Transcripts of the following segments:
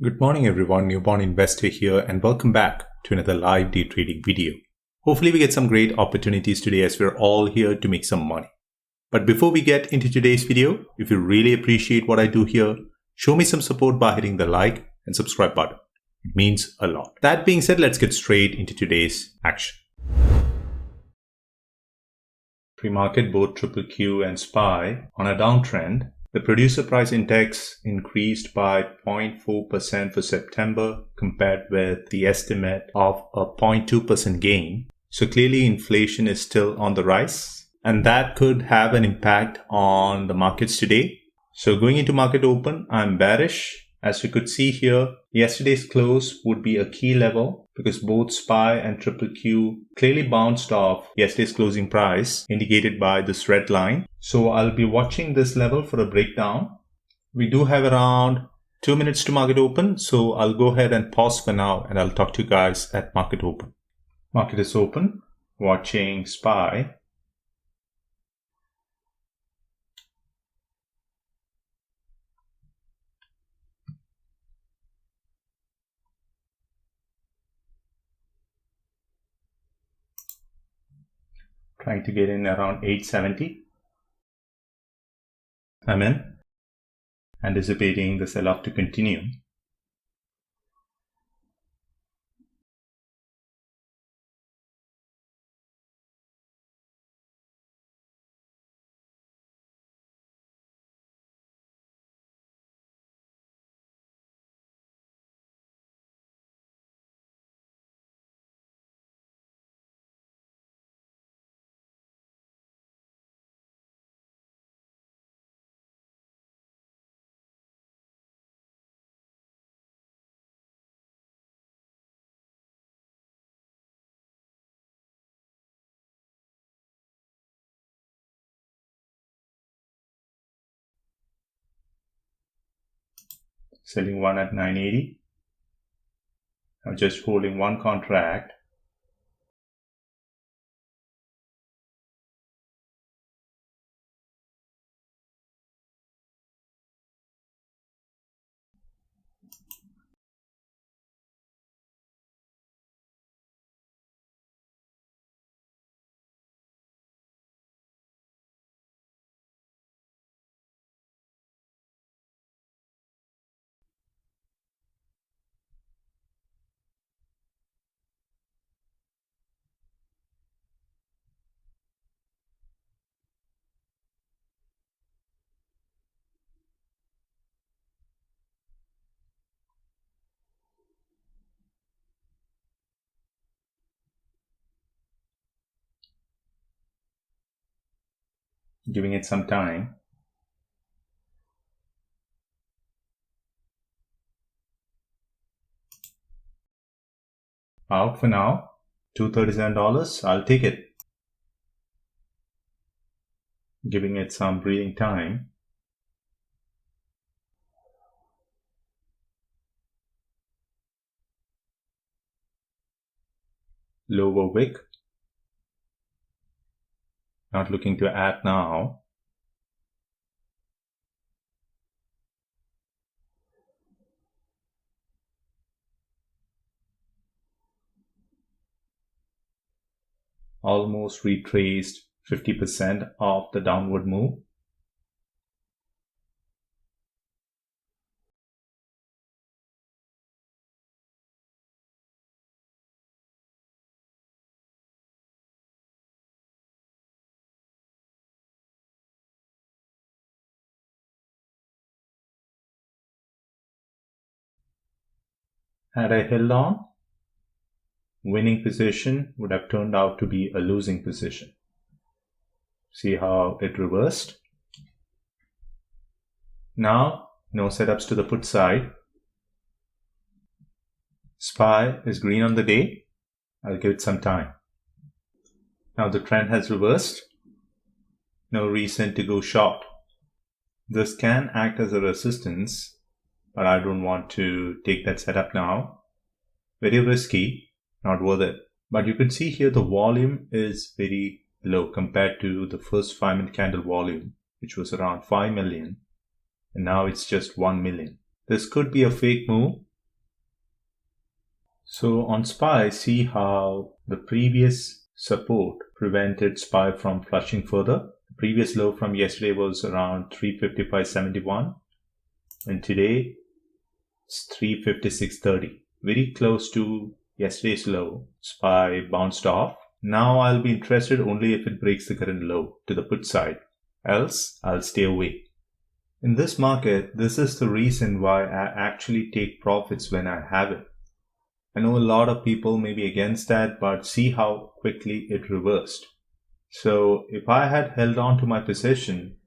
Good morning everyone, Newborn Investor here and welcome back to another live day trading video. Hopefully we get some great opportunities today as we're all here to make some money. But before we get into today's video, if you really appreciate what I do here, show me some support by hitting the like and subscribe button. It means a lot. That being said, let's get straight into today's action. Pre-market, both QQQ and SPY on a downtrend. The producer price index increased by 0.4% for September compared with the estimate of a 0.2% gain. So clearly inflation is still on the rise and that could have an impact on the markets today. So going into market open, I'm bearish. As you could see here, yesterday's close would be a key level because both SPY and QQQ clearly bounced off yesterday's closing price indicated by this red line. So I'll be watching this level for a breakdown. We do have around 2 minutes to market open. So I'll go ahead and pause for now and I'll talk to you guys at market open. Market is open, watching SPY. Trying to get in around 870. I'm in. Anticipating the sell-off to continue. Selling one at 980. I'm just holding one contract. Giving it some time. Out for now. $237. I'll take it. Giving it some breathing time. Lower wick. Not looking to add now. Almost retraced 50% of the downward move. Had I held on, winning position would have turned out to be a losing position. See how it reversed? Now, no setups to the put side. SPY is green on the day. I'll give it some time. Now the trend has reversed. No reason to go short. This can act as a resistance, but I don't want to take that setup now. Very risky, not worth it. But you can see here the volume is very low compared to the first 5-minute candle volume, which was around 5 million. And now it's just 1 million. This could be a fake move So on SPY, see how the previous support prevented SPY from flushing further. The previous low from yesterday was around 355.71 and today it's 356.30. Very close to yesterday's low. SPY bounced off. Now I'll be interested only if it breaks the current low to the put side. Else I'll stay away. In this market, this is the reason why I actually take profits when I have it. I know a lot of people may be against that, but see how quickly it reversed. So if I had held on to my position,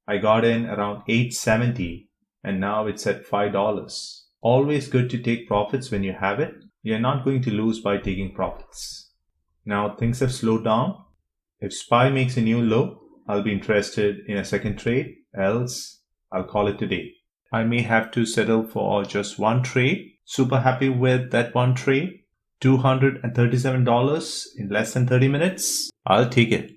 I got in around 870 and now it's at $5. Always good to take profits when you have it. You're not going to lose by taking profits. Now things have slowed down. If SPY makes a new low, I'll be interested in a second trade. Else, I'll call it today. I may have to settle for just one trade. Super happy with that one trade. $237 in less than 30 minutes. I'll take it.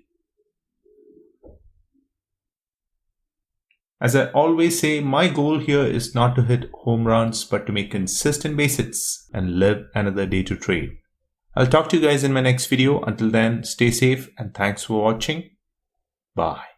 As I always say, my goal here is not to hit home runs, but to make consistent base hits and live another day to trade. I'll talk to you guys in my next video. Until then, stay safe and thanks for watching. Bye.